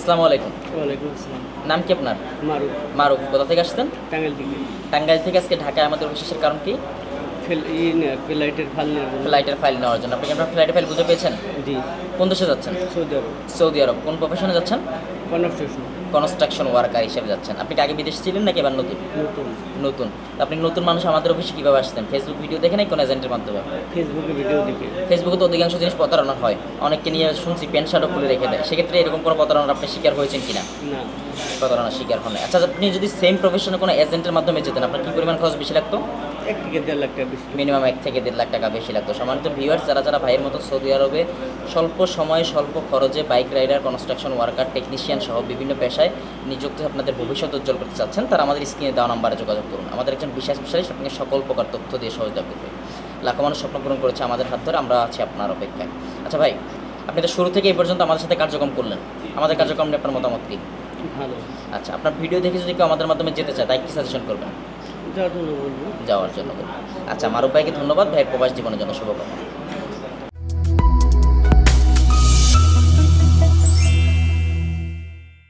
আসসালামু আলাইকুম। ওয়ালাইকুম আসসালাম। নাম কি আপনার? মারুফ। মারুফ। কোথা থেকে আসছেন? টাঙ্গাইল থেকে। টাঙ্গাইল থেকে আজকে ঢাকায় আমাদের অফিসের কারণ কি? ফ্লাইটের ফাইল নেওয়ার জন্য। ফ্লাইটের ফাইল নেওয়ার জন্য। আপনি কি আপনার ফ্লাইটের ফাইল বুঝে পেয়েছেন? জি। কোন দেশে যাচ্ছেন? সৌদি আরব। সৌদি আরব। কোন প্রফেশনে যাচ্ছেন? কনস্ট্রাকশন। কনস্ট্রাকশন ওয়ার্কার হিসেবে যাচ্ছেন। আপনি কি আগে বিদেশে ছিলেন নাকি এবার নতুন? নতুন। নতুন। তো আপনি নতুন মানুষ আমাদের অফিসে কীভাবে আসতেন? ফেসবুক ভিডিও দেখে নাকি কোনো এজেন্টের মাধ্যমে? ফেসবুকে ভিডিও দেখে। ফেসবুকে তো অধিকাংশ জিনিস প্রতারণা হয়, অনেককে নিয়ে শুনছি প্যান্ট শার্টও খুলে রেখে দেয়। সেক্ষেত্রে এরকম কোনো প্রতারণার আপনি শিকার হয়েছেন কিনা? না। প্রতারণার শিকার হন। আচ্ছা, আপনি যদি সেম প্রফেশনে কোনো এজেন্টের মাধ্যমে যেতেন, আপনার কী পরিমাণ খরচ বেশি লাগতো? 1 থেকে 1.5 লাখ টাকা বেশি। মিনিমাম 1 থেকে 1.5 লাখ টাকা বেশি লাগতো। সম্মানিত ভিউয়ার্স, যারা ভাইয়ের মতো সৌদি আরবে স্বল্প সময়ে স্বল্প খরচে bike rider, construction worker, technician সহ বিভিন্ন পেশায় নিযুক্ত আপনাদের ভবিষ্যৎ উজ্জ্বল করতে চাচ্ছেন, তারা আমাদের স্ক্রিনে দেওয়া নাম্বারে যোগাযোগ করুন। আমাদের একজন বিশেষ স্পেশালিস্ট আপনাকে সকল প্রকার তথ্য দিয়ে সহযোগিতা করবে। লাখো মানুষ স্বপ্ন পূরণ করেছে আমাদের হাত ধরে, আমরা আছি আপনার অপেক্ষায়। আচ্ছা ভাই, আপনি তো শুরু থেকে এই পর্যন্ত আমাদের সাথে কার্যক্রম করলেন, আমাদের কার্যক্রম নিয়ে আপনার মতামত কী? ভালো। আচ্ছা, আপনার ভিডিও দেখে যদি কেউ আমাদের মাধ্যমে যেতে চায়, তাই কি সাজেশন করবেন? যাওয়ার জন্য বলবো। যাওয়ার জন্য। আচ্ছা, মারুফ ভাইকে ধন্যবাদ। ভাইয়ের প্রবাস জীবনের জন্য শুভকামনা।